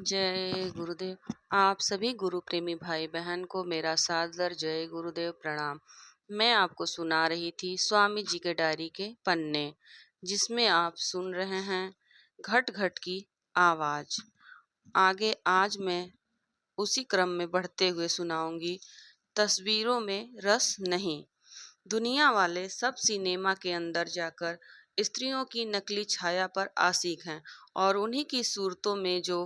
जय गुरुदेव। आप सभी गुरु प्रेमी भाई बहन को मेरा सादर जय गुरुदेव प्रणाम। मैं आपको सुना रही थी स्वामी जी के डायरी के पन्ने, जिसमें आप सुन रहे हैं घट घट की आवाज। आगे आज मैं उसी क्रम में बढ़ते हुए सुनाऊंगी तस्वीरों में रस नहीं। दुनिया वाले सब सिनेमा के अंदर जाकर स्त्रियों की नकली छाया पर आशिक हैं और उन्हीं की सूरतों में जो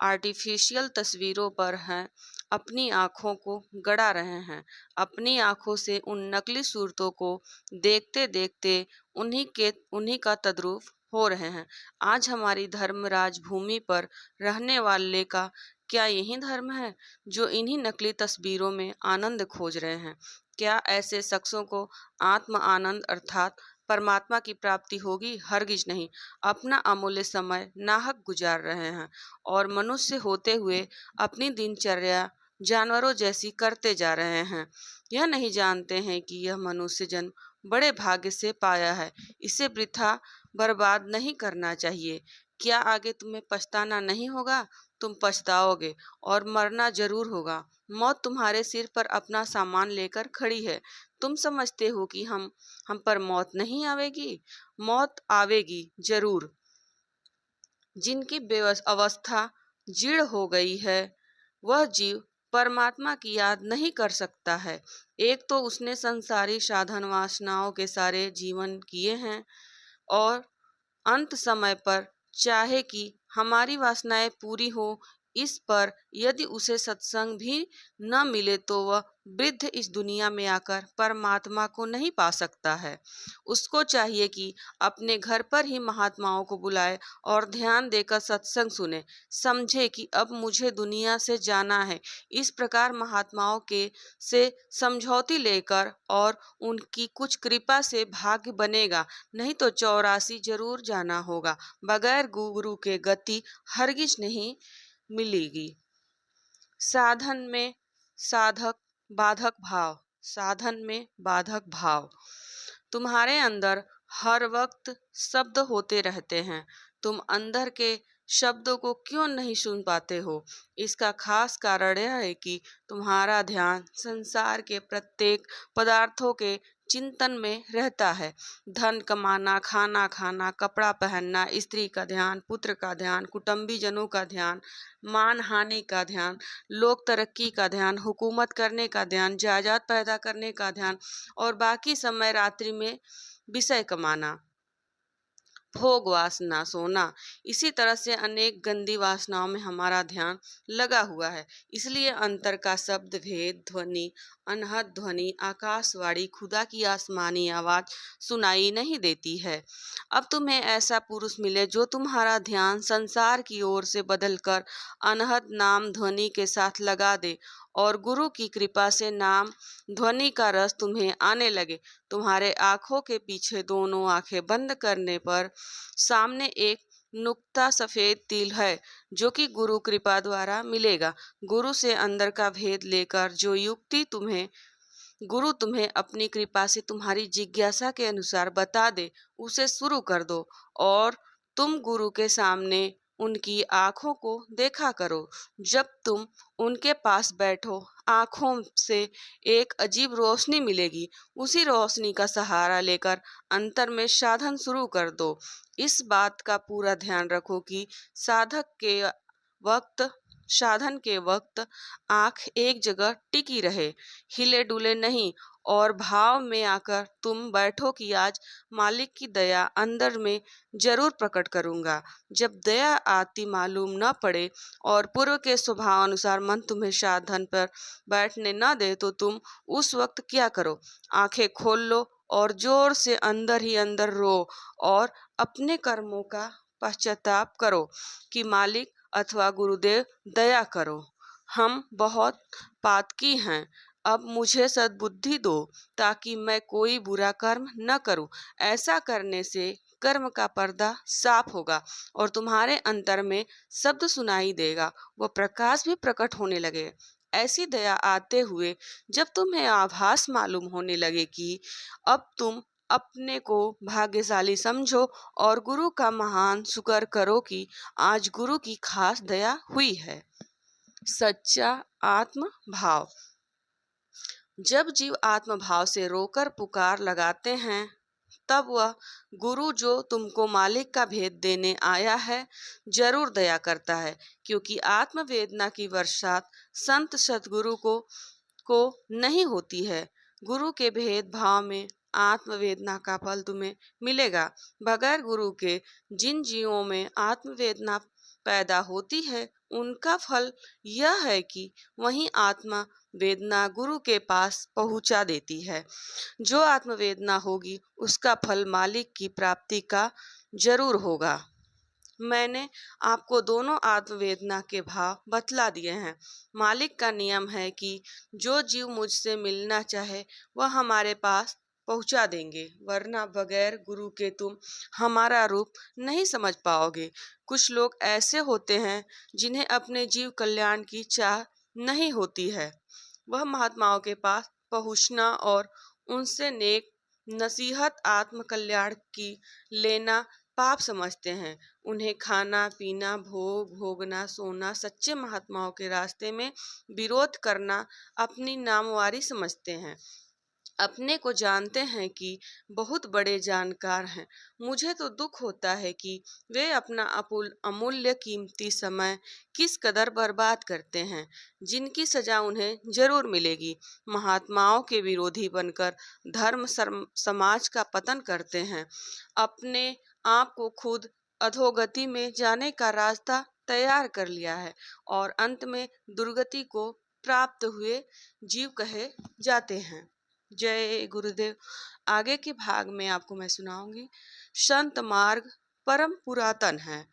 आर्टिफिशियल तस्वीरों पर हैं अपनी आँखों को गड़ा रहे हैं। अपनी आँखों से उन नकली सूरतों को देखते देखते उन्हीं का तद्रूप हो रहे हैं। आज हमारी धर्मराज भूमि पर रहने वाले का क्या यही धर्म है जो इन्हीं नकली तस्वीरों में आनंद खोज रहे हैं? क्या ऐसे शख्सों को आत्म आनंद अर्थात परमात्मा की प्राप्ति होगी? हरगिज नहीं। अपना अमूल्य समय नाहक गुजार रहे हैं और मनुष्य होते हुए अपनी दिनचर्या जानवरों जैसी करते जा रहे हैं। यह नहीं जानते हैं कि यह मनुष्य जन्म बड़े भाग्य से पाया है, इसे वृथा बर्बाद नहीं करना चाहिए। क्या आगे तुम्हें पछताना नहीं होगा? तुम पछताओगे और मरना जरूर होगा। मौत तुम्हारे सिर पर अपना सामान लेकर खड़ी है। तुम समझते हो कि हम पर मौत नहीं आवेगी? मौत आवेगी जरूर। जिनकी अवस्था जीर्ण हो गई है वह जीव परमात्मा की याद नहीं कर सकता है। एक तो उसने संसारी साधन वासनाओं के सारे जीवन किए हैं और अंत समय पर चाहे कि हमारी वासनाएं पूरी हो, इस पर यदि उसे सत्संग भी न मिले तो वह वृद्ध इस दुनिया में आकर परमात्मा को नहीं पा सकता है। उसको चाहिए कि अपने घर पर ही महात्माओं को बुलाए और ध्यान देकर सत्संग सुने, समझे कि अब मुझे दुनिया से जाना है। इस प्रकार महात्माओं के से समझौती लेकर और उनकी कुछ कृपा से भाग्य बनेगा, नहीं तो 84 जरूर जाना होगा। बगैर गुरु के गति हरगिज नहीं मिलेगी। साधन में साधक बाधक भाव, साधन में बाधक भाव। तुम्हारे अंदर हर वक्त शब्द होते रहते हैं, तुम अंदर के शब्दों को क्यों नहीं सुन पाते हो? इसका खास कारण यह है कि तुम्हारा ध्यान संसार के प्रत्येक पदार्थों के चिंतन में रहता है। धन कमाना, खाना खाना, कपड़ा पहनना, स्त्री का ध्यान, पुत्र का ध्यान, कुटुंबीजनों का ध्यान, मान हानि का ध्यान, लोक तरक्की का ध्यान, हुकूमत करने का ध्यान, जायदाद पैदा करने का ध्यान और बाकी समय रात्रि में विषय कमाना, भोग वासना, सोना। इसी तरह से अनेक गंदी वासनाओं में हमारा ध्यान लगा हुआ है। इसलिए अंतर का शब्द भेद, ध्वनि, अनहद ध्वनि, आकाशवाणी, खुदा की आसमानी आवाज सुनाई नहीं देती है। अब तुम्हें ऐसा पुरुष मिले जो तुम्हारा ध्यान संसार की ओर से बदलकर अनहद नाम ध्वनि के साथ लगा दे और गुरु की कृपा से नाम ध्वनि का रस तुम्हें आने लगे। तुम्हारे आंखों के पीछे दोनों आंखें बंद करने पर सामने एक नुक्ता सफेद तिल है जो कि गुरु कृपा द्वारा मिलेगा। गुरु से अंदर का भेद लेकर जो युक्ति गुरु तुम्हें अपनी कृपा से तुम्हारी जिज्ञासा के अनुसार बता दे, उसे शुरू कर दो और तुम गुरु के सामने उनकी आंखों को देखा करो। जब तुम उनके पास बैठो, आंखों से एक अजीब रोशनी मिलेगी। उसी रोशनी का सहारा लेकर अंतर में साधन शुरू कर दो। इस बात का पूरा ध्यान रखो कि वक्त साधन के वक्त आंख एक जगह टिकी रहे, हिले डुले नहीं और भाव में आकर तुम बैठो कि आज मालिक की दया अंदर में जरूर प्रकट करूंगा। जब दया आती मालूम न पड़े और पूर्व के स्वभाव अनुसार मन तुम्हें साधन पर बैठने न दे तो तुम उस वक्त क्या करो? आंखें खोल लो और जोर से अंदर ही अंदर रो और अपने कर्मों का पश्चाताप करो कि मालिक अथवा गुरुदेव दया करो, हम बहुत पातकी हैं, अब मुझे सद्बुद्धि दो ताकि मैं कोई बुरा कर्म न करूं। ऐसा करने से कर्म का पर्दा साफ होगा और तुम्हारे अंतर में शब्द सुनाई देगा, वह प्रकाश भी प्रकट होने लगे। ऐसी दया आते हुए जब तुम्हें आभास मालूम होने लगे कि अब तुम अपने को भाग्यशाली समझो और गुरु का महान शुक्र करो कि आज गुरु की खास दया हुई है। सच्चा आत्म भाव। जब जीव आत्म भाव से रोकर पुकार लगाते हैं, तब वह गुरु जो तुमको मालिक का भेद देने आया है जरूर दया करता है, क्योंकि आत्मवेदना की वर्षात संत सतगुरु को नहीं होती है। गुरु के भेदभाव में आत्मवेदना का फल तुम्हें मिलेगा। बगैर गुरु के जिन जीवों में आत्मवेदना पैदा होती है, उनका फल यह है कि वही आत्मा वेदना गुरु के पास पहुंचा देती है। जो आत्मवेदना होगी उसका फल मालिक की प्राप्ति का जरूर होगा। मैंने आपको दोनों आत्मवेदना के भाव बतला दिए हैं। मालिक का नियम है कि जो जीव मुझसे मिलना चाहे वह हमारे पास पहुंचा देंगे, वरना बगैर गुरु के तुम हमारा रूप नहीं समझ पाओगे। कुछ लोग ऐसे होते हैं जिन्हें अपने जीव कल्याण की चाह नहीं होती है। वह महात्माओं के पास पहुंचना और उनसे नेक नसीहत आत्म कल्याण की लेना पाप समझते हैं। उन्हें खाना पीना भोग भोगना सोना सच्चे महात्माओं के रास्ते में विरोध करना अपनी नामवारी समझते हैं। अपने को जानते हैं कि बहुत बड़े जानकार हैं। मुझे तो दुख होता है कि वे अपना अमूल्य कीमती समय किस कदर बर्बाद करते हैं, जिनकी सजा उन्हें जरूर मिलेगी। महात्माओं के विरोधी बनकर समाज का पतन करते हैं। अपने आप को खुद अधोगति में जाने का रास्ता तैयार कर लिया है और अंत में दुर्गति को प्राप्त हुए जीव कहे जाते हैं। जय गुरुदेव। आगे के भाग में आपको मैं सुनाऊंगी संत मार्ग परम पुरातन है।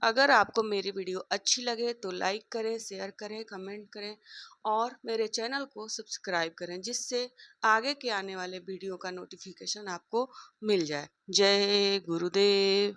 अगर आपको मेरी वीडियो अच्छी लगे तो लाइक करें, शेयर करें, कमेंट करें और मेरे चैनल को सब्सक्राइब करें, जिससे आगे के आने वाले वीडियो का नोटिफिकेशन आपको मिल जाए। जय गुरुदेव।